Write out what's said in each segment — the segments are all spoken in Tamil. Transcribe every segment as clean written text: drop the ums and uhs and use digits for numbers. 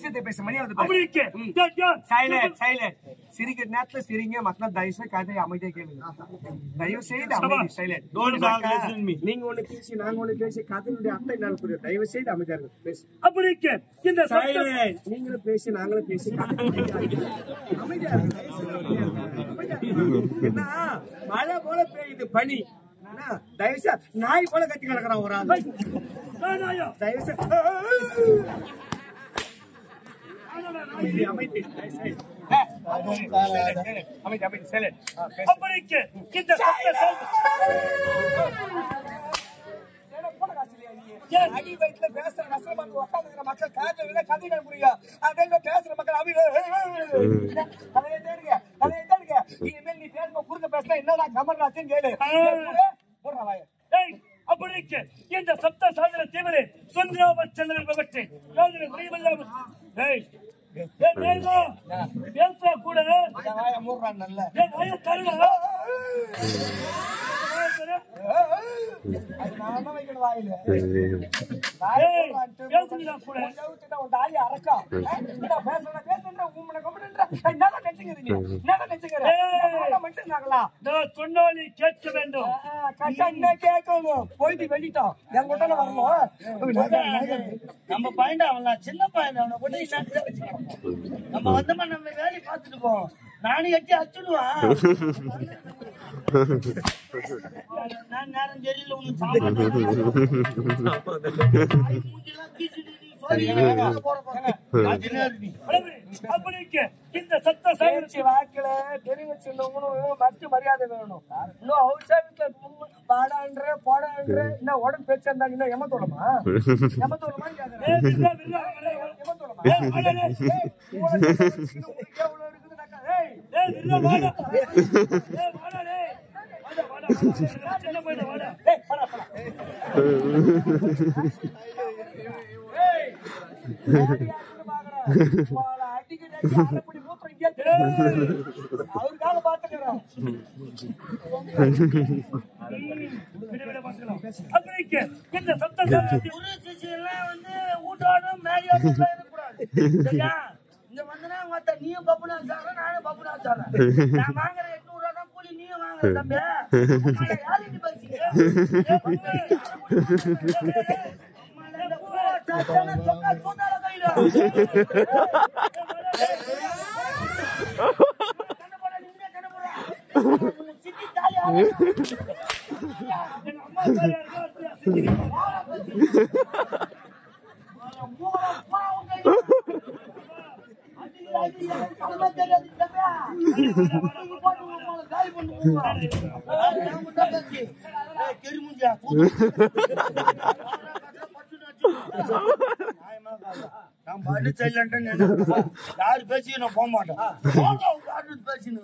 விஷயத்தை பேச மரியாதை. சைலண்ட். சிரிக்கிற நேரத்துல சிரிங்க. மக்கள் தயவு செய்து கதையை அமைதியா கேளுங்க. தயவு செய்து அமைதி. சைலண்ட். நீங்க ஒண்ணு பேசி நாங்க ஒண்ணு பேசி கதையுடைய அர்த்தம் என்னன்னு புரியும். தயவு செய்து அமைதியா இருக்கு. பேசு. நீங்களும் பேசி நாங்களும் பேசி அமைதியா என்ன மழை போல பெய்யுது பனி. தயவு செய்து நாய் போல கத்தி கிடக்குறான் ஒரு ஆள். தயவு செய்து அடி வயிற்றுல பேசுற உட்காந்துக்கிற மக்கள் காதல கதைகள் புரியும். அதே பேசுற மக்கள் இனிமேல் நீ பேச குறுக்க பேசினா என்னடா கமர்நாச்சுன்னு கேளு. அப்படிக்கு இந்த சப்த சாகர தீவிர சுந்தராமச்சந்திரன் பற்றி பேச கூட மூடுறான் நல்ல சொன்னாலி கேட்க வேண்டும். போயிட்டு வெளியிட்டோம் என்கிட்ட வரணும். நம்ம பையன் அவன் சின்ன பையன் அவனை போட்டு நம்ம வந்தோமா நம்ம வேலையை பார்த்துட்டு போவோம். நானும் எட்டி அச்சுடுவான். நான் நேரம் தெரியல உனக்கு இந்த சத்த சேர்ச்சி வாக்கில தெரிவு சின்னவங்களும் மற்ற மரியாதை வேணும். இன்னும் அவசரத்துல பாடான்ற போடான்ற இன்னும் உடம்பு பேச்சா இருந்தா இன்னும் எமத்தோளமா அவருக்காக பாத்துக்கிறோம். இந்த சப்தம் ஊட்டாடும் மேரியாடும் இருக்கக்கூடாது. இங்க வந்தனா மத்த நீயும் பப்புனா சார நானும் பப்புனா சார. நான் வாங்குற 800 ரூபாய் தான் கூலி நீயும் வாங்குற தம்பி. யாருக்கு பேசிங்க? யாரு பேசி நான் போக மாட்டேன். பேசின்னு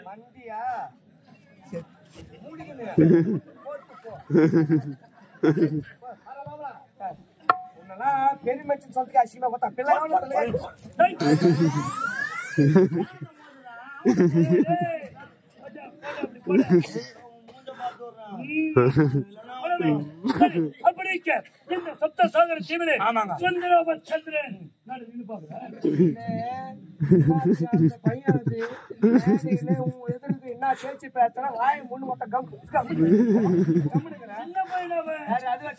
மந்தியா உன்னெல்லாம் பெருமைச்சு சொல்றதுக்கு அசிங்கமா பார்த்தா பிள்ளை அப்படிக்க இந்த சப்த சாகர தீவிர சுந்தராமச்சந்திரன் என்ன சேர்ச்சி பேசுறா வாய் முன்னு மொத்தம்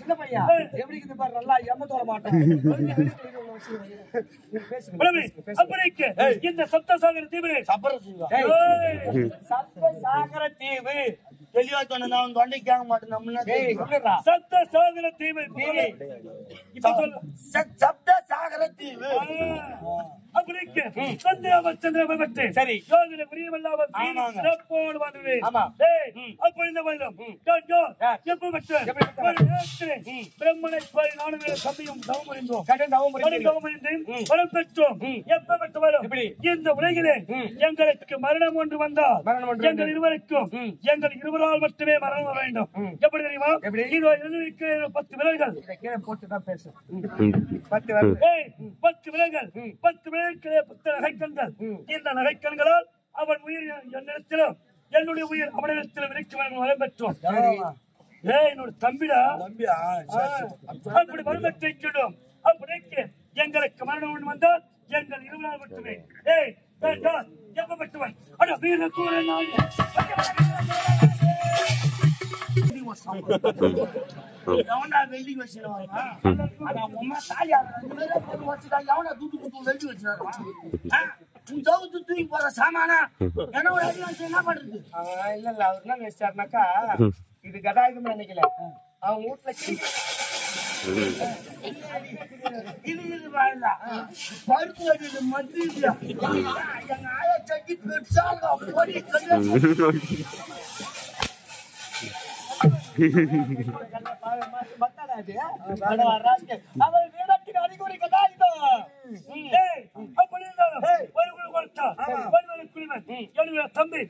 சின்ன பையன் எப்படி பாரு நல்லா எம்மத்தோட மாட்டேன். இந்த சப்த சாகர தீவிர சப்த சாகர தீவு தெளிவா சொன்னா தொண்டை கேட்க மாட்டேன். சப்த சாகர தீவு சப்த சாகர தீவு அப்படிக்கு சந்திராமச்சந்திரன் பற்றி சரி யோகில பிரியமல்லாமல் சிறப்போடு வாழ்ந்தது. அப்போ இந்த வருடம் பிரம்மனை நானும் தம்பியும் தவம் அறிந்தோம். வரம் பெற்றோம். எப்ப பெற்ற வரும் இந்த உலகிலே எங்களுக்கு மரணம் ஒன்று வந்தால் எங்கள் இருவருக்கும் எங்கள் இருவரால் மட்டுமே மரணம் வர வேண்டும். எப்படி தெரியுமா? இதோ எழுதியிருக்கிற 10 விரல்கள் போட்டுதான் பேசு. 10 விரல்கள் 10 விரல்களே 10 நகைக்கண்கள். இந்த நகைக்கண்களால் அவன் உயிர் என்னிடத்திலும் என்னுடைய உயிர் அவனிடத்தில் விரைக்கும் வரம் பெற்றோம். என்னோட தம்பிடா அப்படி வரம் பெற்றிருக்கிறோம். அப்படிக்கு எங்களுக்கு மரணம் வந்தால் எங்கள் இருவரால் மட்டுமே. எப்ப பெற்றுவன் அட வீர கூற வெல்டிங் வச்சுருவாங்க. உமா தாயா வச்சுட்டா எவனா தூட்டு வெல்டி வச்சுருவாங்க. தூக்கி போற சாமானா என்ன என்ன பண்றது? இல்ல இல்ல அவர் என்ன நினைச்சாருனாக்கா இது கதாயுதம் நினைக்கல. அவங்க வீட்டுல பருப்பு வடிவு மத்திய எங்க ஆயா சட்டி பெருசாங்க பொடி அவர் வீரத்தின் அறிகுறி கதாயுதம். தம்பி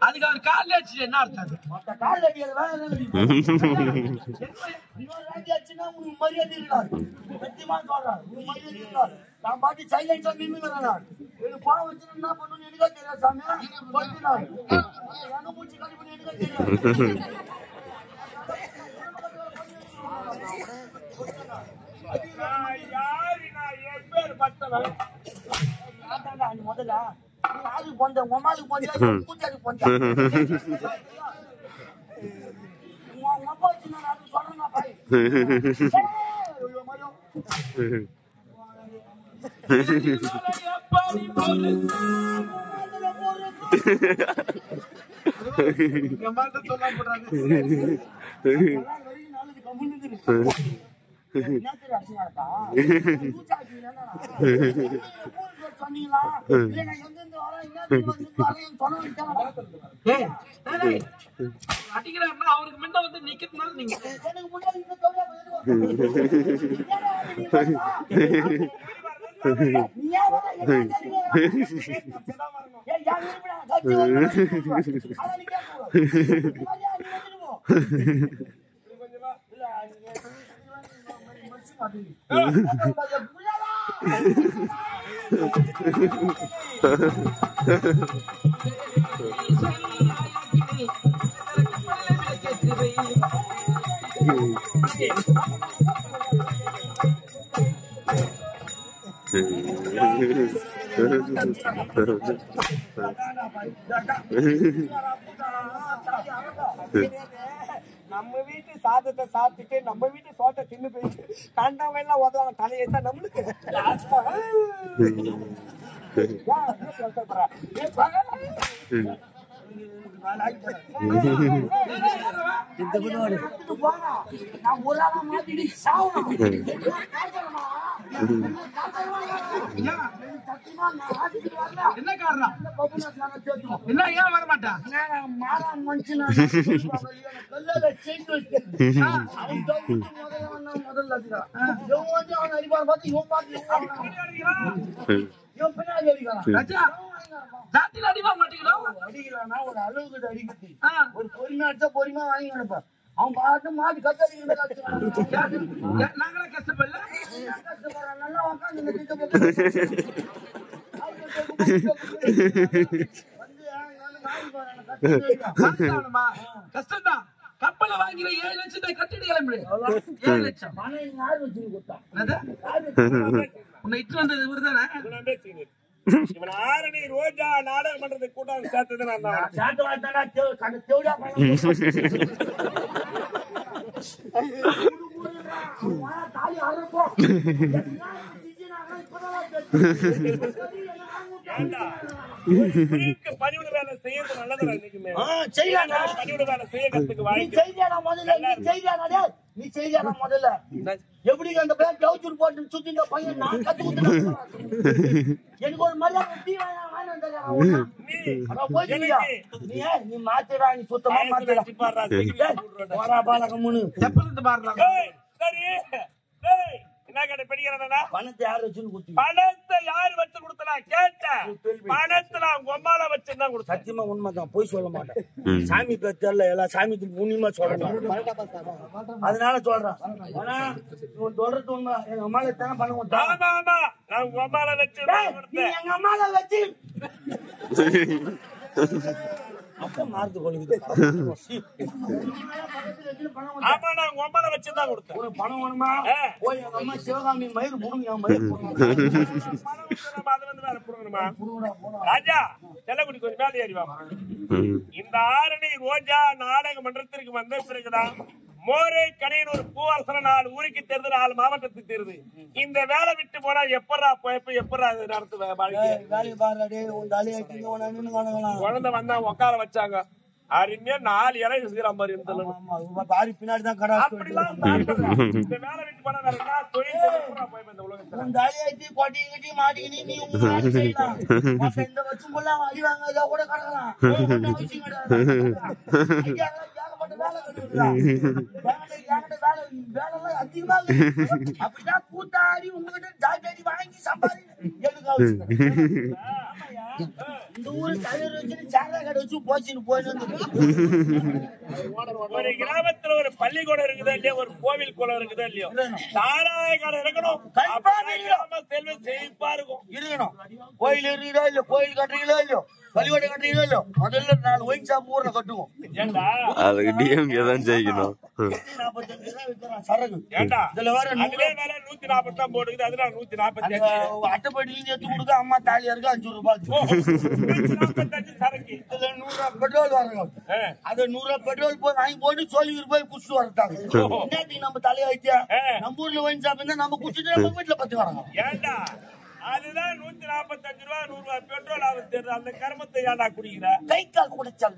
அதுக்கு அவர் கால அடிச்சு என்ன அர்த்தம்? மரியாதை இருக்காரு மரியாதை இருக்காரு. நான் பாட்டி சைலன்ஸா நின்று எனக்கு பணம் வச்சு என்ன பண்ணணும் எனக்கா தெரியாது சாமி. என்ன மூச்சு கழிப்பு எனக்கா தெரியாது. முதல்ல அதுக்கு போந்த உமாளுக்கு போந்த பூச்சாக்கு போந்த உங்க அப்பா வச்சு நான் அது சொல்றேன் பாய். அடிக்கிறாருன்னா அவருக்கு முன்ன வந்து நிக்கிறதுனால நீங்க நம்ம வீட்டு சாதத்தை சாப்பிட்டுட்டு நம்ம வீட்டு சோட்டை தின்னு போயிட்டு கண்டவங்க எல்லாம் உதவாங்க தலையேத்தா நம்மளுக்கு என்ன காரணம் என்ன ஏன் வர மாட்டா அடிக்கிறானா ஒரு அளவுக்கு அடிக்கட்டி ஒரு பொறுமை அடிச்சா பொறுமை வாங்கி அனுப்பா. அவன் பாட்டு மாட்டி கத்தடிக்கிற நாங்களா கஷ்டப்படல கஷ்டப்படுறான் நல்லா உட்காந்து கஷ்டம்தான் கப்பலை வாங்கிற 7 லட்சத்தை கட்டிட்டு கிளம்பு 7 லட்சம் பணம் யாரு வச்சு கொடுத்தான் உன்னை இட்டு வந்தது இவருதானே இவன் ஆரணி ரோஜா நாடகம் பண்றது கூட்டம் சேர்த்தது நான் தான். சாட்டு வாட்டாடா தேவடா தாலி அறுப்போ பணிவிட வேலை செய்யறது நல்லதுடா இன்னைக்குமே. செய்யலாம் பணிவிட வேலை செய்யறதுக்கு நீ வாய்ப்பு செய்தியாடா முதல்ல நீ செய்தியாடா முதல்ல எப்படி அந்த பையன் கவுச்சூர் போட்டு சுத்தின பையன் நான் கத்து கொடுத்தேன் எனக்கு ஒரு மரியாதை டீ நீ மாத்திரா நீ சுத்தமா மாத்திரா போரா பாலகம்னு செப்பலத்து பாருலாம் சரி என்ன கேட்ட பெரியறதா பணத்தை யார் வச்சுன்னு கொடுத்தீங்க பணத்தை யார் வச்சு கொடுத்தா கேட்டேன் பணத்துல அவங்க அம்மால வச்சுதான் கொடுத்தேன் சத்தியமா உண்மைதான் போய் சொல்ல மாட்டேன் சாமி பேர் தெரியல எல்லா சாமிக்கு உண்மையா சொல்றேன் அதனால சொல்றேன் ஆனா இவன் சொல்றது உண்மை எங்க அம்மால தானே பணம் கொடுத்தா ஆமா ஆமா நான் உங்க அம்மால வச்சு நீ எங்க அம்மால வச்சு அப்ப மார்க்கு கொள்ளுது ஆமா நான் உங்க அம்மால வச்சுதான் கொடுத்தேன் ஒரு பணம் வேணுமா போய் எங்க அம்மா சிவகாமி மயிறு முடுங்க மயிறு ராஜா செல்லக்குடி கொஞ்சம் மேலே ஏறிவாங்க. இந்த ஆரணி ரோஜா நாடக மன்றத்திற்கு வந்த பிறகுதான் மோரே கணையனூர் பூவரசன 4 ஊருக்கு தெரியுது 4 மாவட்டத்துக்கு தெரியுது. இந்த வேலை விட்டு போனா எப்படா எப்படா நடத்துவேன் வேலையை பாருடே உன் தலையை குழந்தை வந்தா உட்கார வச்சாங்க அருமையா 4 இலை செய்யற மாதிரி இருந்தது. பாரி பின்னாடி தான் கடை இந்த வேலை விட்டு போனா வேற என்ன தொழில் இந்த உலகத்துல உன் தலையாட்டி கொட்டிக்கிட்டி மாட்டிக்கினி நீ உங்க வேலை செய்யலாம் இந்த வச்சும் போலாம் அடிவாங்க இதை கூட கடக்கலாம் அப்படிதான் கூத்தாடி உங்ககிட்ட ஜாக்கெட் வாங்கி சம்பாதி இந்த ஊரு தலைவர் வச்சு சாரா கடை வச்சு போச்சுன்னு போயிட்டு ஒரு கிராமத்துல ஒரு பள்ளிக்கூடம் இருக்குதா இல்லையா ஒரு கோவில் குளம் இருக்குதா இல்லையோ சாராய கடை இருக்கணும் செல்வம் செழிப்பா இருக்கும் இருக்கணும் கோயில் இருக்கிறீங்களோ இல்ல கோயில் கட்டுறீங்களோ இல்லையோ பள்ளிக்கூடம் கட்டுறீங்களோ இல்லையோ முதல்ல 4 ஒயின் ஷாப் ஊர்ல கட்டுவோம் அதுக்கு டிஎம்கே தான் ஜெயிக்கணும் 145 சரகு ஏண்டா இதுல வேற 140 தான் போடுது அதுல 145 அட்டைப்படியில எடுத்து கொடுக்க அம்மா தாலியா இருக்கு 5 ரூபாய் 145 சரக்கு இதுல 100 பெட்ரோல் வரணும் அது 100 பெட்ரோல் போய் வாங்கி போட்டு சொல்லி ரூபாய் குடிச்சு வரட்டாங்க என்னத்துக்கு நம்ம தலையை வச்சா நம்ம ஊர்ல ஒயின் ஷாப் இருந்தா நம்ம குடிச்சிட்டு நம்ம வீட்டுல பத்து வரோம் ஏண்டா அதுதான் 145 ரூபாய் 100 ரூபாய் பெட்ரோல் ஆகுது அந்த கர்மத்தை ஏண்டா குடிக்கிற கை கால் குடிச்சால்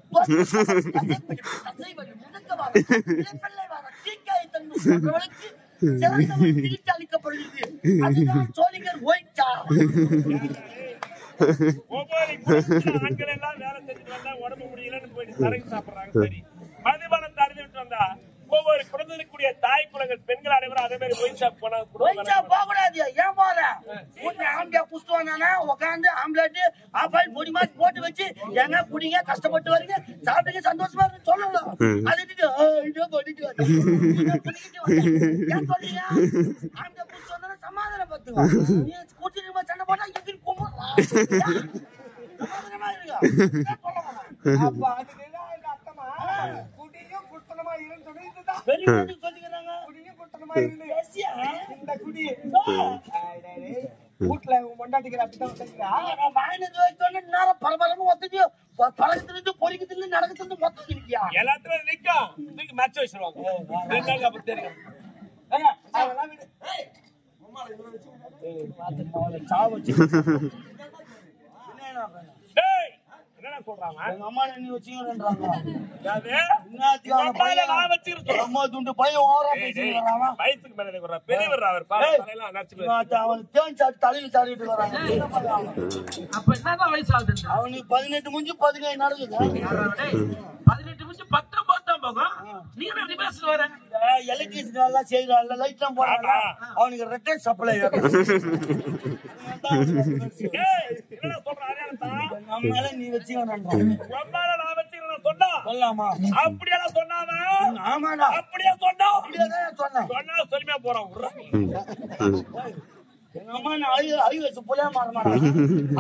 அளிக்கப்படுகிறது அதுதான் சோழிகர் ஒயிட்டா ஒவ்வொரு ஆண்கள் எல்லாம் வேலை செஞ்சுட்டு வந்தா உடம்பு முடியலன்னு போயிட்டு சரக்கு சாப்பிடுறாங்க சரி மதுபானம் தருவிட்டு வந்தா ஒவ்வொரு குழந்தைகளுக்குரிய தாய் குலங்கள் பெண்கள் அனைவரும் அதே மாதிரி ஒயின் ஷாப் போனா போகக்கூடாது ஏன் போற ஆம்பியா குஸ்து வந்தானா உட்காந்து ஆம்லேட் ஆப்பாயில் பொடி மாதிரி போட்டு வச்சு எங்க குடிங்க கஷ்டப்பட்டு வரீங்க சாப்பிட்டீங்க சந்தோஷமா இருக்கு சொல்லணும் அதுக்கு ஆம்பியா குஸ்து வந்தா சமாதானம் பத்துவா நீ குடிச்சிருமா சண்டை போட்டா எங்க கும்பிடலாம் சமாதானமா இருக்கா அப்ப அதுக்கு அர்த்தமா குடியும் குட்டனமா இருந்து சொல்லிட்டுதான் வெளியே சொல்லிக்கிறாங்க குடியும் குட்டனமா இருந்து இந்த குடி வீட்டுல கொண்டாட்டிக்கிற அப்படிதான் வாங்கினது நேரம் பரபரமா ஒத்துக்கு பழக்கத்துல பொறிக்கத்துல நடக்கிறது மொத்தம் இருக்கியா எல்லாத்துலயும் நிக்கும் இதுக்கு மேட்ச் வச்சிருவாங்க அப்படி தெரியும் அவனுக்கு 18 முடிஞ்சு 15 நடக்குது 18 முடிச்சு 19 போகும் நீங்க எப்படி பேசுற வர எலக்ட்ரிசிட்டி எல்லாம் செய்யறாங்க லைட் எல்லாம் போறாங்க அவனுக்கு ரெட்டை சப்ளை நீ வச்சு சொன்னா சொல்லலாமா? அப்படியெல்லாம் சொன்னாம ஆமாடா, அப்படியே சொன்னா அப்படியேதான் சொன்னேன். சொன்னா சொல்லிமே போறான் எங்க அம்மா நான் ஐ வச்சு புள்ளைய மாறமாடா,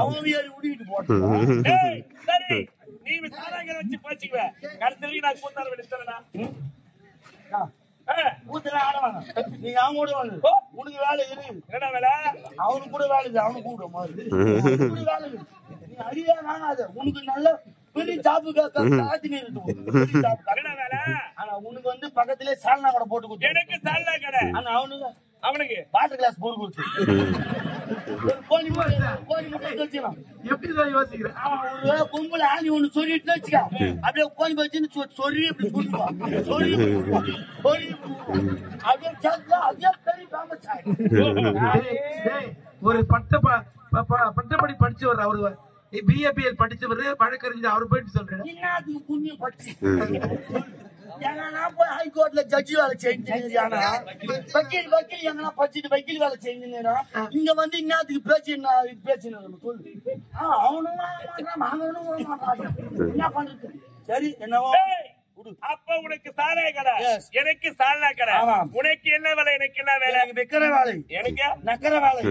அவங்க ஏறி உடிக்கிட்டு போட்டோம். சரி நீ சாராங்க வச்சு போச்சுக்குவ கடைசி நான் கூத்தார வெடிச்சறடா கூத்துல ஆடுவாங்க, நீங்க அவங்க கூட வாங்க. உனக்கு வேலை இருக்கு. என்னடா வேலை? அவனுக்கு கூட வேலை இல்லை, அவனுக்கு கூட மாதிரி கூட வேலை இல்லை. நீ அடியா வாங்காத, உனக்கு நல்ல பெரிய ஜாப்பு காத்தி என்னடா வேலை? ஆனா உனக்கு வந்து பக்கத்திலே சால்னா கடை போட்டு கொடுத்து, எனக்கு சால்னா கடை. ஆனா அவனுக்கு வாட்டர் கிளாஸ் போட்டு கொடுத்து கோழி முட்டை வச்சுக்கலாம். எப்படிதான் யோசிக்கிறேன்? ஒரு கும்பல ஆணி ஒண்ணு சொல்லிட்டு வச்சுக்க, அப்படியே கோழி வச்சு சொல்லி அப்படி சொல்லுவான், சொல்லி அப்படியே சேர்த்து அதே பெரிய ஃபேமஸ் ஆயிடும். ஒரு பட்டப்படி படிச்சவர் அவரு, பிஏபிஎல் படிச்சவரு, வழக்கறிஞர், அவரு போயிட்டு சொல்றேன் என்னத்துக்கு புண்ணியம் படிச்சு எங்கன்னா போய் ஹைகோர்ட்ல ஜட்ஜி வேலை செஞ்சுனா, வக்கீல் எங்கன்னா படிச்சுட்டு வக்கீல் வேலை செஞ்சுனா, இங்க வந்து இன்னத்துக்கு பேச்சு சொல்லு. அவனும் என்ன பண்றது? சரி என்னவோ. அப்ப உனக்கு சாலை கடை, எனக்கு சால்னா கடை. உனக்கு என்ன வேலை, எனக்கு என்ன வேலை? வைக்கிற வேலை, எனக்கு நக்கற வேலை,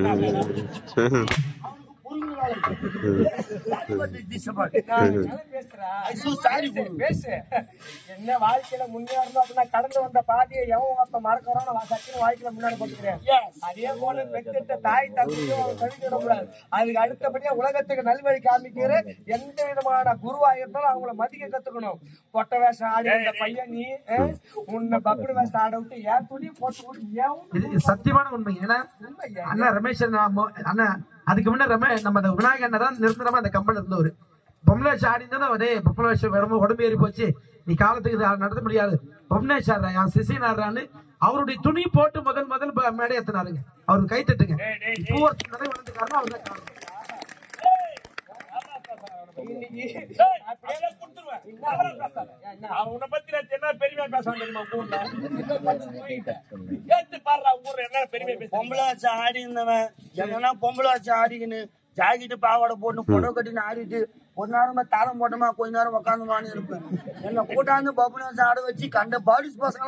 என்ன வாழ்க்கையில முன்னேறணும் கடந்து வந்த பாதியை எவன் மறக்கிறோம் வாழ்க்கையில முன்னாடி போட்டுக்கிறேன். அதே போல பெற்ற தாய் தந்தையும் கழிக்கூடாது. அதுக்கு அடுத்தபடியா உலகத்துக்கு நல்வழி காமிக்கிற எந்த விதமான குருவா இருந்தாலும் அவங்கள மதிக்க கத்துக்கணும். கொட்டை வேஷம் ஆடி அந்த பையன் நீ உன்னை பக்குடு வேஷம் ஆட விட்டு ஏன் துணி போட்டு சத்தியமான உண்மை. ஏன்னா அண்ணா ரமேஷ் அண்ணா அதுக்கு முன்ன நம்ம விநாயகர் அண்ணா தான் நிரந்தரமா அந்த கம்பெனி இருந்தவர். பொம்மலேஷ் ஆடி இருந்தாலும் அதே பொம்மலேஷ் உடம்பு ஏறி போச்சு, நீ காலத்துக்கு நடத்த முடியாது, பொம்மலேஷ் ஆடுறா சிசின் ஆடுறான்னு அவருடைய துணி போட்டு முதல் மேடை ஏத்தினாருங்க. அவருக்கு கை தட்டுங்க. வளர்ந்துக்காரனா அவர் தான் அவனை பத்தி என்ன பெருமையா பேசுவான் தெரியுமா ஊர்ல? ஏத்து பாடுறா ஊர்ல என்ன பெருமையா பேச. பொம்பளை வச்சு ஆடி இருந்தவன் எங்கன்னா பொம்பளை வச்சு ஆடிக்கின்னு ஜாக்கெட்டு பாவாடை போட்டு புடவை கட்டின்னு ஆடிட்டு ஒரு நேரமா தாளம் போட்டோமா கொஞ்ச நேரம் உட்காந்துமான்னு இருப்பேன். என்ன கூட்டாந்து பப்புனு வச்சு ஆட வச்சு கண்ட பாடிஸ் பசங்க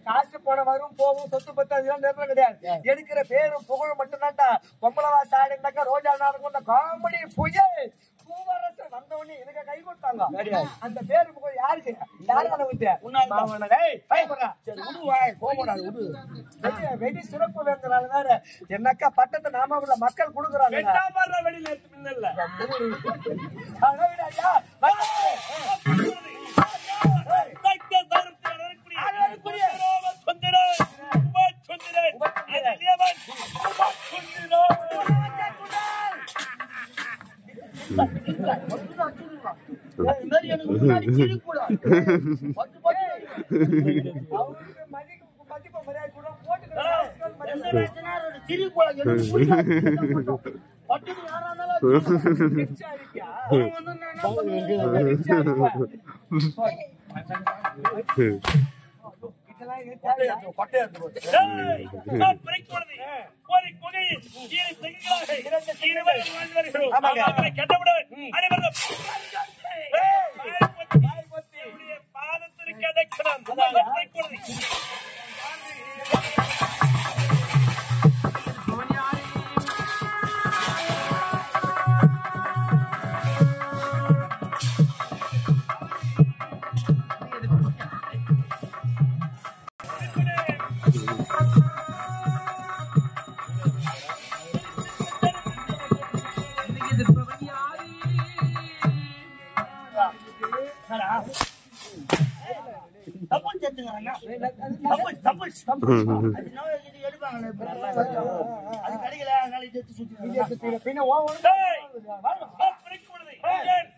காசு போன வரும் போகும் சொத்து பத்து அதெல்லாம் நிர்ணயம் கிடையாது. எடுக்கிற பேரும் புகழும் மட்டும்தான்டா. பொம்பளவா சாடினாக்கா ரோஜா நாடகம் காமெடி புயல் பூவரசன் வந்தவொடனே எனக்கு கை கொடுத்தாங்க. அந்த பேரு புகழ் யாருக்கு? யாரால விட்டு வெடி சிறப்பு வேந்தனால வேற என்னக்கா பட்டத்தை நாம மக்கள் கொடுக்குறாங்க. வெளியில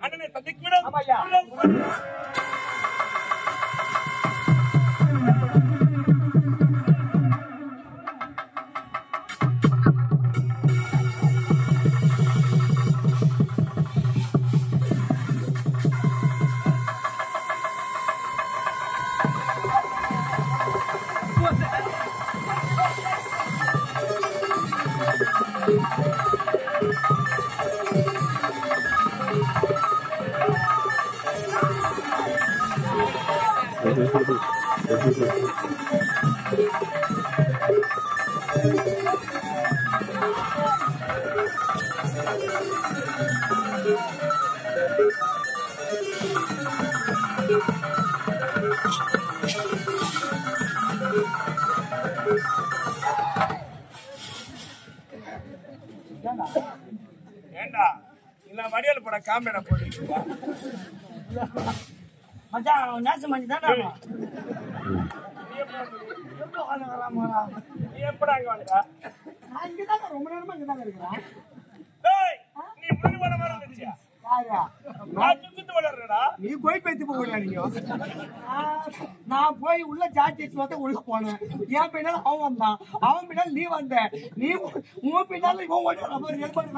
அண்ணனை சந்திக்க ஏண்டா இல்ல வடிவேல் பட காமெடியா போடுறீங்க மச்சான் நேசம் பண்ணி தான்டா நீ எப்படா இங்க வந்தா நான் இங்கதான் ரொம்ப நேரமா இங்கதான் இருக்கிறேன் ஏய் நீ முன்னாடி வர மாதிரி இருந்துச்சியா நான் சுத்திட்டு வளர்றடா நீ போய் பேத்து போகல நீங்க நான் போய் உள்ள ஜாட்சி பார்த்தா உள்ள போனேன் என் பின்னால அவன் வந்தான் அவன் பின்னால நீ வந்த நீ உன் பின்னால இவன் ஓடி நம்ம ஏற்பாடு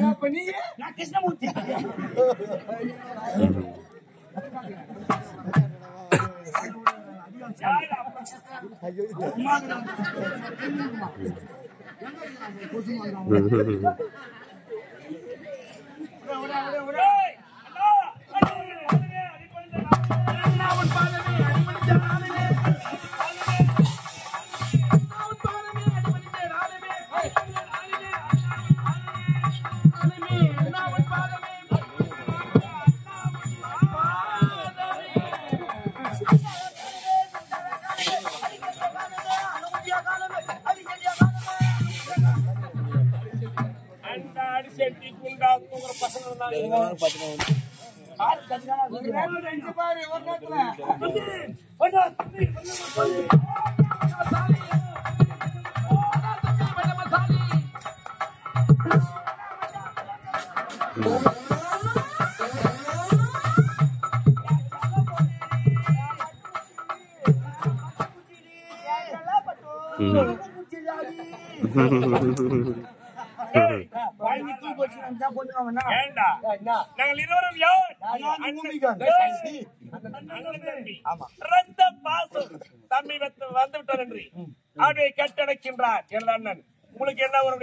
அப்புறம் நீ நான் கிருஷ்ணமூர்த்தி நாங்கள் இருவரும் யார் ரத்த பாசம் தம்பி வந்து விட்டார் என்று அவனை கட்டடைக்கின்றார் எனது அண்ணன். உங்களுக்கு என்ன ஒரு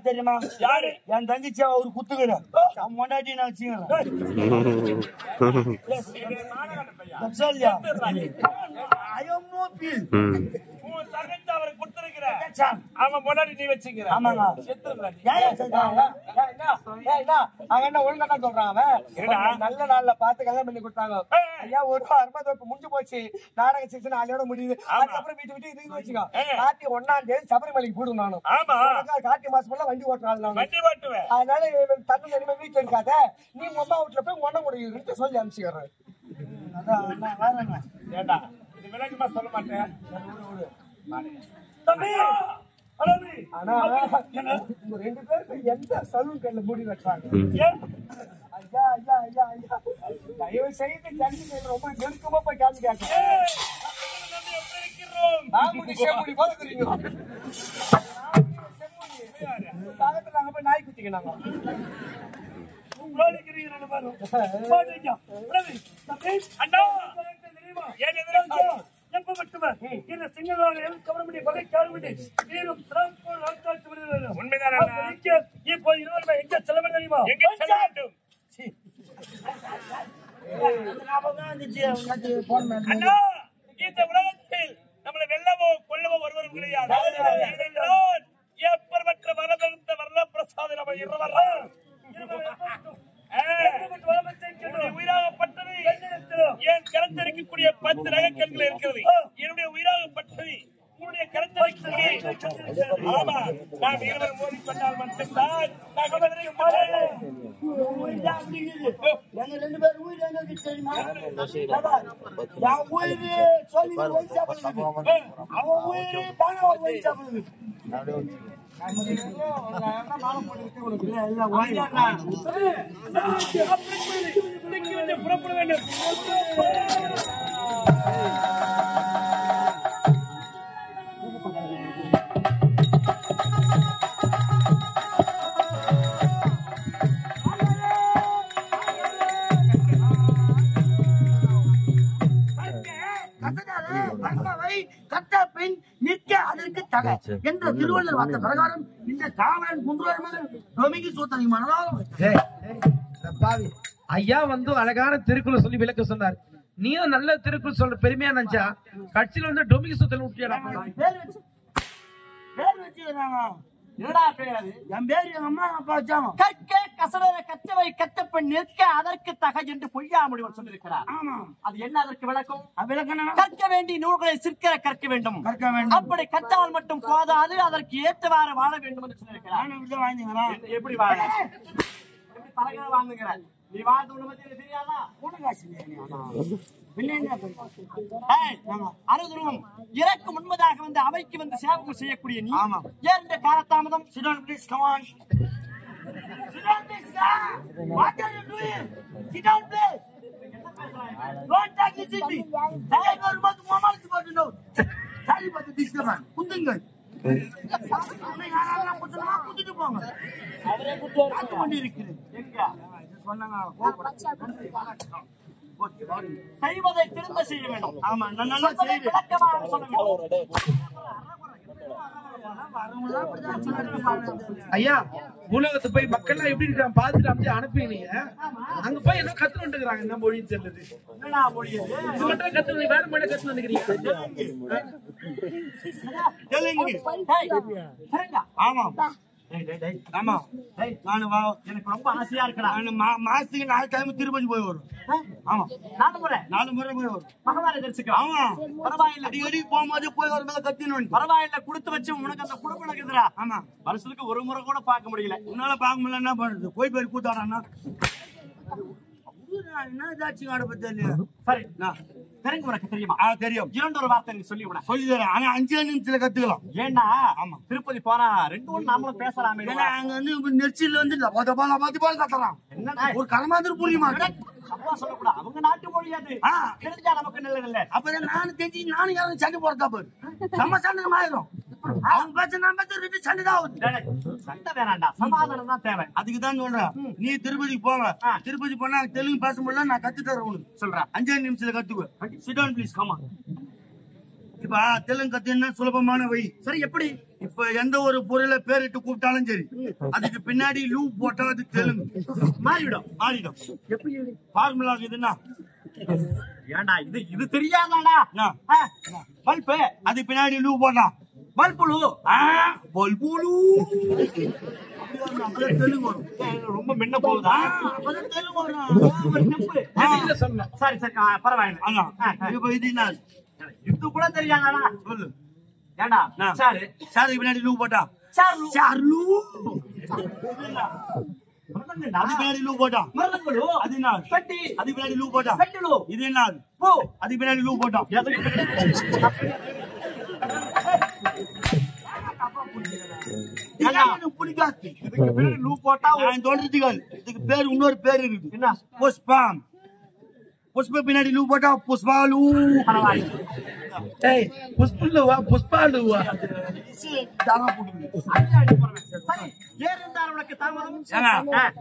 தெரியுமா யாரு என் தங்கச்சி அவரு குத்துக்கிறார் முன்னாடி நான் அவரை கொடுத்திருக்கிற அவன் முன்னாடி நீ வச்சுக்கிற ஒழுங்கா சொல்றான் அவன் நல்ல நாள்ல பார்த்து கல்யாணம் பண்ணி கொடுத்தாங்க ஐயா ஒரு 60 முடிஞ்சு போச்சு நாடக சீசன் ஆளையோட முடியுது அதுக்கப்புறம் வீட்டு விட்டு இது வச்சுக்கோ கார்த்தி 1ஆம் தேதி சபரிமலைக்கு போடும் நானும் கார்த்தி மாசம் வண்டி ஓட்டுறாங்க அதனால தண்ணி நிலைமை வீட்டுல இருக்காத நீ அம்மா வீட்டுல போய் ஒன்ன முடியும் சொல்லி அனுப்பிச்சுக்கிறேன் ஏண்டா இது விளக்கமா சொல்ல மாட்டேன் ஆனா உங்க 2 பேருக்கு எந்த சலூன் கல்ல மூடி வச்சாங்க ஐயா ஐயா ஐயா ஐயா தயவு செய்து ஜல்தி ரொம்ப நெருக்கமா போய் காமி கேட்க காலத்துல நாங்க போய் நாய் குத்திக்கினாங்க இப்போ 20 எங்க செலவு தெரியுமா இந்த உலகத்தில் நம்மளை வெல்லவோ கொல்லவோ ஒருவரும் கிடையாது. எப்பற்ற வரவிருந்த வரப்பிரசாத நம்ம இருவரும் உயிராகப்பட்டது என் கரந்தரிக்கக்கூடிய 10 நகைக்கண்கள் இருக்கிறது. என்னுடைய உயிராகப்பட்டது உன்னுடைய கரந்தரிக்கக்கூடிய ஆமா நான் இருவர் மோதி கொண்டால் மட்டும்தான் நான் எங்க 2 பேர் உயிர் எங்களுக்கு தெரியுமா என் உயிர் சொல்லி அவன் உயிர் பணம் சாப்பிடுது புறப்பட வேண்டும். கசடாதே, கசவை, கட்ட பின் நிற்க அதற்கு தகை என்ற திருவள்ளுவர் வார்த்தை பிரகாரம் இந்த காவலன் குன்றுவர்மன் டொமிகி சூத்திரை மனதாலும் பாவி ஐயா வந்து அழகான திருக்குறள் சொல்லி விளக்க சொன்னார். நீயும் நல்ல திருக்குறள் சொல்ற பெருமையா நினைச்சா கட்சியில வந்து டொமிகி சூத்திரம் விட்டியாடா. பேர் வச்சுக்கிறாங்க. என்னடா பேர் அது? என் பேர் எங்க அம்மா அப்பா வச்சாங்க. கற்க கசடர கற்றவை கற்றப்பெண் நிற்க அதற்கு தகை என்று பொய்யாமொழிவர் சொல்லியிருக்கிறார். ஆமா, அது என்ன அதற்கு விளக்கம்? விளக்கணும். கற்க வேண்டிய நூல்களை சிற்கிற கற்க வேண்டும். கற்க வேண்டும். அப்படி கற்றால் மட்டும் போதாது, அதற்கு ஏற்றவாறு வாழ வேண்டும் என்று சொல்லியிருக்கிறார். வாங்கிக்கிறேன். எப்படி வாழ? எப்படி பழக வாழ்ந்துங்கிற? நீ வாழ்ந்து ஒண்ணு பத்தி தெரியாதா? அருதுருவம் இறக்கு முன்பதாக வந்து அவைக்கு வந்து சேவகம் செய்யக்கூடிய நீ ஏற்ற காலதாமதம். செய்வதை திரும்ப செய்ய வேண்டும். ஆமா, நல்லா செய்து விளக்கமாக சொல்ல வேண்டும். ஐயா உலகத்து போய் மக்கள் எல்லாம் எப்படி இருக்காங்க பாத்துட்டு அப்படியே அனுப்பினீங்க. அங்க போய் என்ன கத்து வந்துக்கிறாங்க. என்ன மொழின்னு தெரியல. என்னடா மொழி இது? இது மட்டும் கத்து வேற மொழி கத்து வந்துக்கிறீங்க. ஆமா ஆமா, எனக்கு ரொம்ப ஆசையா இருக்கா. மாசத்துக்கு 4 டைம் திருப்பதி போய் வரும். ஆமா, 4 முறை போய் வரும். பகவானை தரிசிக்க. ஆமா, பரவாயில்ல. அடிக்கடி போகும்போது போய் வரும். கத்தின்னு பரவாயில்ல, கொடுத்து வச்சு உனக்கு அந்த குடும்பம் இருக்குதுடா. ஆமா, வருஷத்துக்கு ஒரு முறை கூட பார்க்க முடியல. உன்னால பார்க்க முடியல, என்ன பண்றது? போய் போய் கூத்தாடானா என்ன ஏதாச்சும் ஆடப்பட்ட இல்லையா? சரி, தெரிஞ்சு உனக்கு தெரியுமா? தெரியும். 2 வார்த்தை நீ சொல்லி சொல்லி தரேன். ஆனா 5 நிமிஷத்துல கத்துக்கலாம். ஏண்டா? ஆமா, திருப்பதி போனா 2 நாமளும் பேசலாமே. அங்க வந்து நெர்ச்சில வந்து பாத்து கத்துறான். ஒரு கலமாதிரி புரியுமா? அப்பா சொல்லக்கூடாது. அவங்க நாட்டு மொழி அது. தெரிஞ்சா நமக்கு நல்லது இல்ல. அப்ப நானும் தெரிஞ்சு நானும் யாரும் சண்டை போறதா போய் நம்ம சண்டை ஆயிரும். அவங்க பேச நான் பேச 2 சண்டை தான் ஆகுது. சண்டை வேணாண்டா, சமாதானம் தான் தேவை. அதுக்குதான் சொல்றேன். நீ திருப்பதிக்கு போங்க. திருப்பதி போனா தெலுங்கு பேச முடியல, நான் கத்து தரேன் உனக்கு சொல்றேன். 5 நிமிஷத்துல கத்துக்குவேன். Sit down please, come on. இப்ப தெலுங்கு கத்துன்னா சுலபமான வழி. சரி, எப்படி? இப்ப எந்த ஒரு பொருளை பேரிட்டு கூப்பிட்டாலும் சரி, அதுக்கு பின்னாடி லூ போட்டா அது தெலுங்கு மாறிடும். எப்படி ஃபார்முலா இதுன்னா? ஏண்டா இது தெரியாதாடா? பல்பு, அது பின்னாடி லூ போட்டா பல்புலு. பல்புலு தெலுங்கு வரும். ரொம்ப மின்ன போகுதா? தெலுங்கு வரும். சரி சரி, பரவாயில்ல. இப்ப இது என்ன? இது கூட தெரியாதாடா? சொல்லு. ஏண்டா? சாரு சாருக்கு பின்னாடி லூ போட்டா சார்லு. சார்லு மறந்துடா. அது பின்னாடி லூ போட்டா மறந்துடு. அது என்ன? பெட்டி. அது பின்னாடி லூ போட்டா பெட்டிலு. இது என்ன? போ. அது பின்னாடி லூ போட்டா பிடிக்காது. இதுக்கு பேரு லூ போட்டா இதுக்கு பேரு இன்னொரு பேரு இருக்கு. என்ன? புஷ்பம். புஷ்ப பின்னாடி லூ போட்டா புஷ்பாலு. புஷ்பலுவா புஷ்பாலுவா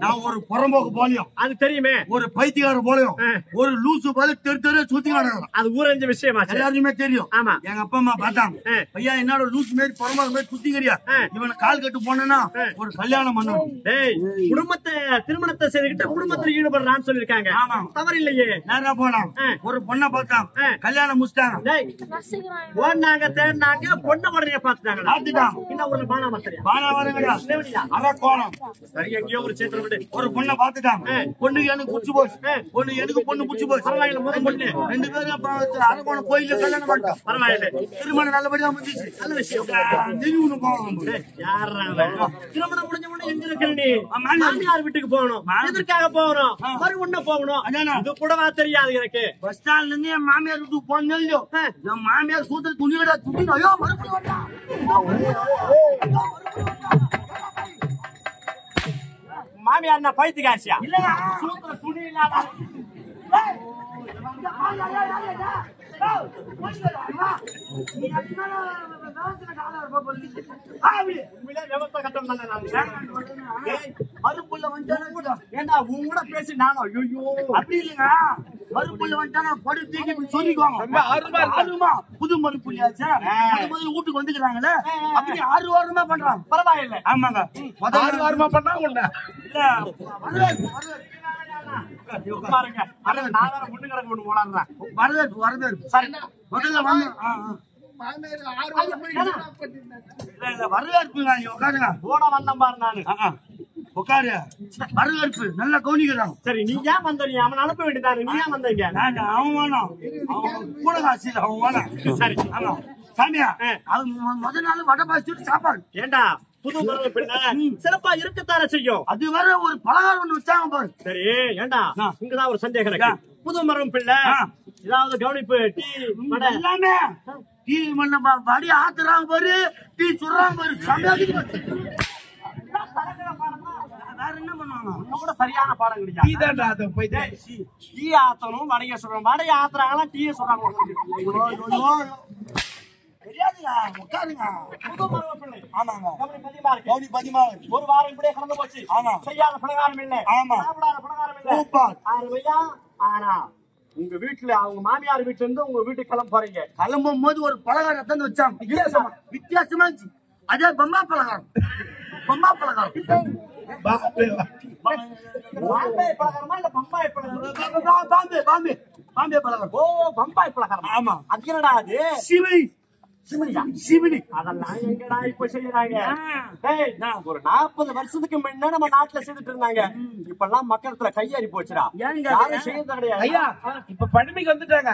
நான் ஒரு புறம்போக்கு போலியும், அது தெரியுமே, ஒரு பைத்தியக்கார போலியும், ஒரு லூசு போல தெரு தெரு சுத்தி கிடக்குறோம். அது ஊரஞ்ச விஷயமா எல்லாருமே தெரியும். ஆமா, எங்க அப்பா அம்மா பார்த்தாங்க. ஐயா என்னோட லூசு மாரி புறம்போக்கு மாரி சுத்திக்கிறியா, இவனை கால் கட்டு போனா ஒரு கல்யாணம் பண்ணணும். குடும்பத்தை திருமணத்தை செய்துகிட்டு குடும்பத்தில் ஈடுபடுறான்னு சொல்லிருக்காங்க. தவறு இல்லையே. நேரா போலாம். ஒரு பொண்ணை பார்த்தான், கல்யாணம் முடிச்சிட்டாங்க. ஓடினாங்க, தேடினாங்க, பொண்ணை உடனே பார்த்துட்டாங்க. பார்த்துட்டான். என்ன ஊர்ல பானாமரத்தரியா? பானாமரம் அதான் கோலம். சரி, எங்கேயோ ஒரு சேத்துல விட்டு ஒரு பொண்ணை பார்த்துட்டாங்க. பொண்ணுக்கு எனக்கு புடிச்சு போச்சு, பொண்ணு எனக்கு பொண்ணு புடிச்சு போச்சு. பரவாயில்ல, முதல் பொண்ணு 2 பேரும் அரக்கோணம் கோயில கல்யாணம் பண்ணிட்டோம். பரவாயில்ல, திருமணம் நல்லபடியா முடிஞ்சிச்சு. நல்ல விஷயம். திருமணம் முடிஞ்ச உடனே எங்க இருக்கிற நீ? மாமியார் வீட்டுக்கு போகணும். எதற்காக போகணும்? மறு உண்ண போகணும். இது கூடவா தெரியாது எனக்கு. பஸ் ஸ்டாண்ட்ல இருந்து என் மாமியார் வீட்டுக்கு போனோம் இல்லையோ, என் மாமியார் சூத்திர துணியோட துணி ஐயோ மறுபடியும் வந்தா. மாமியார் என்ன பைத்தியக்காரசியா? இல்லையா, சூத்திர துணி இல்லாத மறுப்புள்ள வந்து ஏண்டா உன் கூட பேசி நானும் ஐயோ அப்படி இல்லைங்க. மறுப்புள்ள வந்துட்டாங்க பொடி தூக்கி சொல்லிக்குவாங்க ஆர்வமா புது மறுப்புள்ளியாச்சா வீட்டுக்கு வந்துக்கிறாங்களே அப்படி ஆர்வமா பண்றாங்க பரவாயில்லை. ஆமாங்க முதல்ல ஆர்வமா பண்ணா உண்டா பாருங்க. நான் வேற முன்னு கிடக்கு ஒண்ணு போலான்றேன். வரவேற்பு முதல்ல வாங்க இல்ல வரவேற்புங்க உட்காருங்க போட வந்தேன் பாரு நானு. உட்காரு வரவேற்பு நல்லா கவனிக்கிறாங்க. சரி நீ ஏன் வந்த? நீ அவனை அனுப்ப வேண்டியதாரு. நீ ஏன் வந்தீங்க? அவன் வேணும் அவன் கூட காசு அவன் வேணும். சரி ஆமா சாமியா அது முதல் நாள் வடை பாசிட்டு சாப்பாடு. ஏண்டா புது மரபு பிள்ளை சிறப்பா இருக்கத்தார செய்யும். அது வேற ஒரு பலகாரம் ஒண்ணு வச்சாங்க பாரு. சரி ஏண்டா இங்கதான் ஒரு சந்தேகம் இருக்கு. புது மரம் பிள்ளை ஏதாவது கவனிப்பு டீ வடை எல்லாமே டீ மண்ண வடி ஆத்துறாங்க பாரு, டீ சுடுறாங்க பாரு. வேற என்ன பண்ணுவாங்க? கூட சரியான பாடம் கிடையாது. டீ ஆத்தணும் வடைய சொல்றோம். வடைய ஆத்துறாங்களா டீ சொல்றாங்க. தெரியாதுங்க உட்காருங்க. புது மரபு பிள்ளை ஆமாங்க கவனி பதிமா ஒரு வாரம் இப்படியே கடந்து போச்சு. ஆமா செய்யாத பலகாரம் இல்லை. ஆமா சாப்பிடாத பலகாரம் இல்லை. சூப்பர். ஆறுமையா ஆனா உங்க வீட்டுல அவங்க மாமியார் வீட்டுல இருந்து உங்க வீட்டுக்கு கிளம்ப போறீங்க. கிளம்பும் போது ஒரு பலகாரம் தந்து வச்சாங்க. வித்தியாசமா இருந்துச்சு. அதே பொம்மா பலகாரம். பாம்பே பலகாரமா இல்ல பம்பாய் பலகாரம்? பாம்பே பலகாரம். ஓ பம்பாய் பலகாரம். ஆமா அது என்னடா அது? சிமிலி அதெல்லாம் எங்கடா இப்ப செய்யறாங்க? ஒரு 40 வருஷத்துக்கு முன்ன நம்ம நாட்டுல செய்துட்டு இருந்தாங்க. இப்ப எல்லாம் மக்களத்துல கையறி போச்சுடா. யாரும் செய்யறது கிடையாது. ஐயா இப்ப பழமைக்கு வந்துட்டாங்க.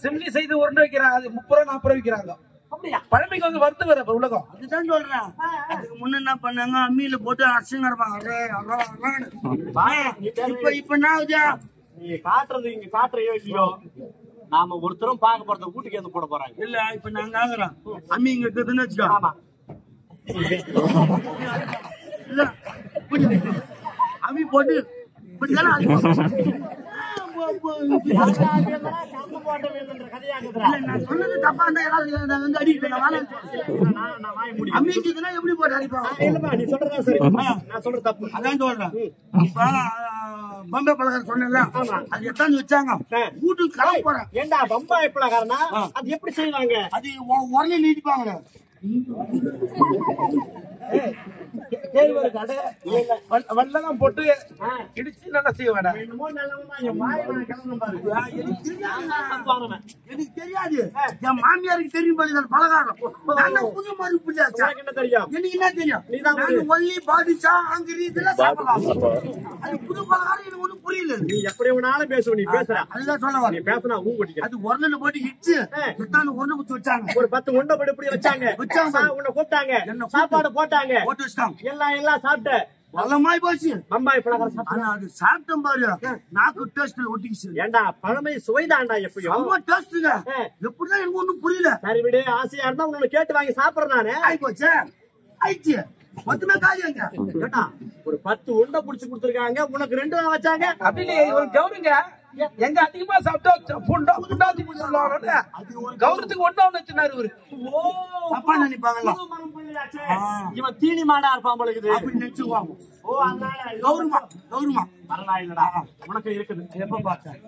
சிம்லி செய்து உருண்டை வைக்கிறாங்க. அது 30 ரூபா 40 ரூபா விக்கிறாங்க. அப்படியா? பழமைக்கு வந்து வருத்து வர உலகம். அதுதான் சொல்றேன். அதுக்கு முன்ன என்ன பண்ணாங்க? அம்மியில போட்டு அரைச்சுங்க இருப்பாங்க. இப்ப என்ன ஆகுது? நீ காட்டுறது இங்க காட்டுற யோசியோ நாம ஒருத்தரும் பார்க்க போறத வீட்டுக்கு வந்து போட போறாங்க. இல்ல இப்ப நாங்க ஆகுறோம். அம்மி இங்க இருக்குதுன்னு வச்சுக்கோ. ஆமா இல்ல அம்மி போட்டு நான் சொன்னது தப்பா இருந்தா யாராவது அடிக்கிறேன். அம்மிக்குதுன்னா எப்படி போட்டு அடிப்பாங்க? நீ சொல்றதா சரி. நான் சொல்றது தப்பு. அதான் சொல்றேன். இப்ப பம்பை பலகாரம் சொன்னல அது எத்தாந்து வச்சாங்க. வீட்டுக்கு கிளம்ப போறேன். ஏண்டா பம்பாய் பலகாரம்னா அது எப்படி செய்வாங்க? அது உரல நீட்டிப்பாங்க. வெள்ளம் போட்டு இடிச்சு நல்லா செய்ய வேண்டாம். எனக்கு தெரியாது. என் மாமியாருக்கு தெரியும் பலகாரம். புது மாதிரி எனக்கு என்ன தெரியும்? ஒல்லி பாதிச்சா அங்க இதெல்லாம் சாப்பிடலாம். அது புது பலகாரம் எனக்கு ஒண்ணும் புரியல. நீ எப்படி வேணாலும் பேசுவ. நீ பேசுற அதுதான் சொல்ல வர. நீ பேசுனா ஊங்கொட்டிக்க. அது உரல போட்டு இடிச்சு எத்தாந்து ஒண்ணு குத்தி வச்சாங்க. ஒரு 10 உண்டை போட்டு இப்படி வச்சாங்க. உன்னை கூப்பிட்டாங்க. சாப்பாடு போட்டாங்க. போட்டு வச்சிட்டாங்க. எல்லாம் சாப்பிட்ட பலமாய் போச்சு. பம்பாய் பலகாரம் ஆனா அது சாப்பிட்டோம் பாரு, நாக்கு டேஸ்ட்ல ஒட்டிக்கிச்சு. ஏண்டா பழமை சுவைதான்டா. எப்பயும் ரொம்ப டேஸ்ட்டுங்க. எப்படிதான் எனக்கு ஒண்ணும் புரியல. சரி விடு. ஆசையா இருந்தா உங்களை கேட்டு வாங்கி சாப்பிடுறேன் நானு. ஆயி போச்சு ஆயிடுச்சு. மொத்தமே காலியாங்க. கேட்டா ஒரு 10 உண்டை புடிச்சு கொடுத்துருக்காங்க. உனக்கு 2 தான் வச்சாங்க. அப்படின்னு ஒரு கவுருங்க. எங்க அதிகமா சாப்பிட்டா புண்டாத்தி சொல்லுவாங்க. கௌரவத்துக்கு ஒண்ணு வச்சுனாரு இவரு. தப்பா நினைப்பாங்கல்ல. இவன் தீனி மாடா இருப்பான் போல இருக்குது. அப்படி நினைச்சுக்குவாங்க. ஓ அதனால கௌரவமா பரவாயில்லடா. உனக்கு இருக்குது. எப்ப பார்த்தேன்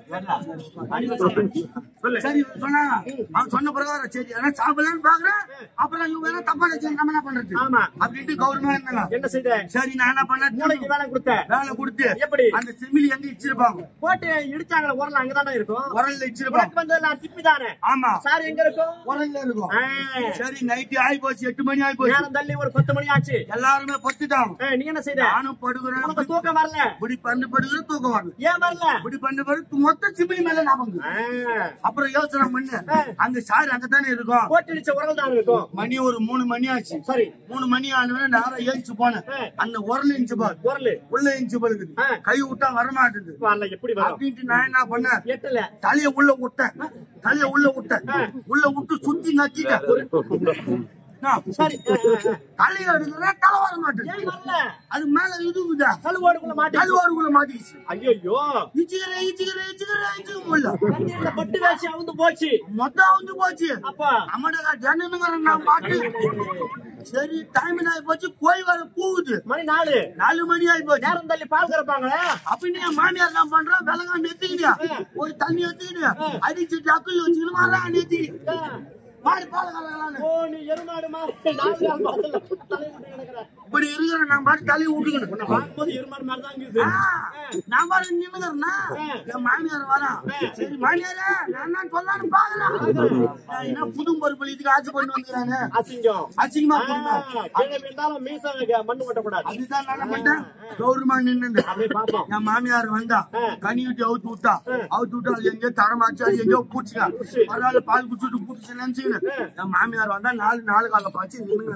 சரி சொன்னாங்க. அவன் சொன்ன பிரகாரம் சரி ஆனா சாப்பிடலான்னு பாக்குறேன். அப்புறம் இவங்க என்ன தப்பா நினைச்சு நம்ம என்ன பண்றது? ஆமா அப்படின்ட்டு கௌரவமா இருந்தாங்க. என்ன செய்த? சரி நான் என்ன பண்ணேன்? மூளைக்கு வேலை கொடுத்து எப்படி அந்த சிமிலி எங்க இடிச்சிருப்பாங்க போட்டு இடிச்சாங்களே உரல் அங்கதானே இருக்கும். உரல்ல இடிச்சிருப்பாங்க. வந்ததெல்லாம் திப்பி தானே. ஆமா சார் எங்க இருக்கும்? உரல்ல இருக்கும். சரி நைட்டு ஆகி போச்சு. 8 மணி ஆகி போச்சு. நேரம் தள்ளி ஒரு 10 மணி ஆச்சு. எல்லாருமே பத்துட்டாங்க. நீ என்ன செய்த? நானும் படுக்கிறேன். உனக்கு தூக்கம் வரல? இப்படி பண்ணு படுக்கிற தூக்கம் வரல. ஏன் வரல? இப்படி பண்ணு படு மொத்த சிமிலி மேல ஞாபகம். அப்புறம் யோசனை பண்ணு. அங்க சார் அங்கதானே இருக்கும். போட்டிடிச்ச உரல் தான் இருக்கும். மணி ஒரு 3 மணி ஆச்சு. சரி 3 மணி ஆனவனே நேரம் ஏறிச்சு போனேன். அந்த உரல் இன்ச்சு பாரு. உரல் உள்ள இன்ச்சு படுக்குது. கை விட்டா வரமாட்டுது. வரல எப்படி வரும் அப்படின்ட்டு நான் என்ன பண்ணேன்? எட்டல தலைய உள்ள விட்டேன். உள்ள விட்டு சுத்தி நக்கிட்டேன். சரி களி எடுக்கிறா களை வர மாட்டேன் அது மேல இதுக்குதா கழுவாடுக்குள்ள மாட்டிச்சு ஐயோ இச்சுக்கிற முடியல பட்டு காட்சி அவுந்து போச்சு மொத்தம் அவுந்து போச்சு அப்பா அம்மாடா ஜனனுங்கிற நான் பாட்டு சரி டைம் ஆகி போச்சு கோய் வர பூவுது மணி 4 மணி ஆகி போச்சு நேரம் தள்ளி பால் கறப்பாங்களே அப்படி என் மாமியார் என்ன பண்றா விலங்காண்டு எடுத்துக்கிட்டு ஒரு தண்ணி எடுத்துக்கிட்டு அடிச்சுட்டு அக்குள்ள வச்சுக்கணும் மாறா நேத்தி மாறி பால் கறக்கலான்னு நீ எருமாடு மாடு இப்படி இருக்கிற நான் பாட்டு தலையை விட்டுக்கணும் பார்க்கும்போது எருமாடு மாதிரி தான் இருக்குது நான் பாரு நின்னுக்கிறேன்னா என் மாமியார் வரா சரி மாமியாரே நான் தான் சொல்லலான்னு பாக்கலாம் என்ன புது பொறுப்பு இதுக்கு ஆட்சி பண்ணி வந்துக்கிறாங்க அசிங்கமா இருந்தாலும் மீச மண்ணு கொட்டக்கூடாது அதுதான் நான் பண்ணிட்டேன் கௌரவமா நின்று என் மாமியார் வந்தா கனி விட்டு அவுத்து விட்டா அது எங்கேயோ தரமாச்சு அது எங்கேயோ பூச்சிக்கா அதனால பால் குடிச்சுட்டு பூச்சி நினைச்சுன்னு என் மாமியார் வந்தா நாலு கால பாச்சு நின்னுங்க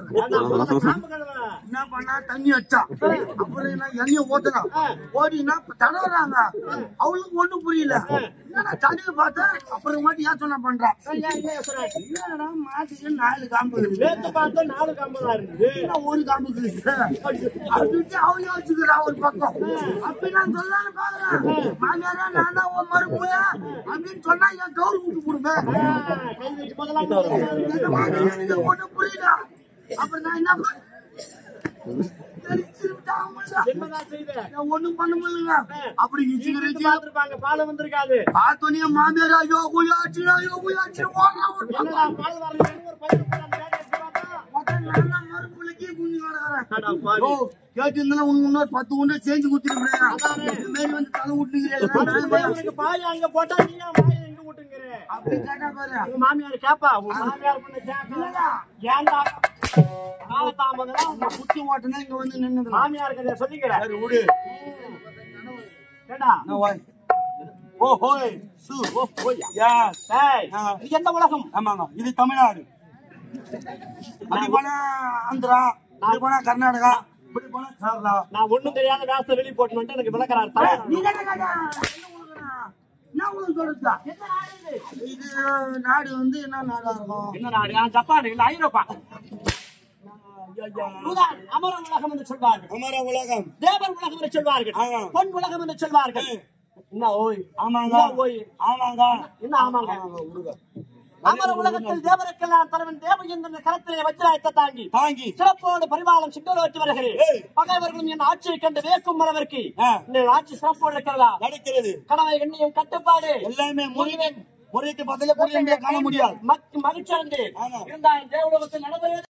என்ன பண்ணா தண்ணி வச்சா அப்புறம் என்ன எண்ணெய ஓட்டுறா ஓடினா தடவுறாங்க அவளுக்கு ஒண்ணும் புரியல என்னடா தண்ணியை பார்த்தேன் அப்புறம் மாட்டி ஏன் சொன்ன பண்றான் இல்லடா மாட்டுக்கு 4 காம்பு பார்த்தா 4 காம்பு தான் இருக்குது ஒரு காம்பு அப்படின்ட்டு அவ யோசிச்சுக்கிறா ஒரு பக்கம் அப்படி நான் சொல்லலான்னு பாக்குறேன் மாமியாரா நான் தான் உன் மறுப்புல அப்படின்னு சொன்னா என் கௌரவ விட்டு கொடுங்க ஒண்ணும் புரியல அப்புறம் நான் என்ன ஒண்ணும் பண்ண முடியல அப்படி பால் வந்திருக்காது பார்த்தோன்னே மாமியார் ஐயோ போயாச்சு மறுப்புலக்கே குஞ்சு கேட்டு இன்னொரு 10 உண்டை செஞ்சு குடுத்துருக்கேன் வந்து தலை விட்டுக்கிறேன் பாய் அங்க போட்டா நீங்க எங்க விட்டுங்கிறேன் அப்படி கேட்டா பாரு உங்க மாமியார் கேப்பா உங்க மாமியார் பண்ண கேட்கல ஏன்டா குத்தி ஓட்டுனா இங்க வந்து நின்று மாமியாருக்கு சொல்லிக்கிறேன் சரி விடு கேடா இது எந்த உலகம் ஆமாங்க இது தமிழ்நாடு அப்படி போனா ஆந்திரா இப்படி போனா கர்நாடகா இப்படி போனா கேரளா நான் ஒண்ணும் தெரியாத வேஸ்த வெளியே போட்டு எனக்கு விளக்குறாரு இது நாடு வந்து என்ன நாடா இருக்கும் என்ன நாடு ஜப்பான் இல்ல ஐரோப்பா அமர உலகம் என்று சொல்வார்கள் அமர உலகம் தேவர் உலகம் என்று சொல்வார்கள் பொன் உலகம் என்று சொல்வார்கள் என்ன ஓய் ஆமாங்க ஓய் ஆமாங்க என்ன ஆமாங்க அமர உலகத்தில் தேவருக்கெல்லாம் தலைவன் தேவயந்திரன் கரத்திலே வஜ்ராயத்தை தாங்கி சிறப்போடு பரிபாலம் சிக்கலோட்டு வருகிறேன் பகைவர்களும் என் ஆட்சியை கண்டு வேக்கும் மரவருக்கு ஆட்சி சிறப்போடு இருக்கிறது கடமை எண்ணியும் கட்டுப்பாடு எல்லாமே முறைக்கு பதில காண முடியாது மகிழ்ச்சி அடைந்து இருந்தால் தேவலோகத்தில் நடந்தது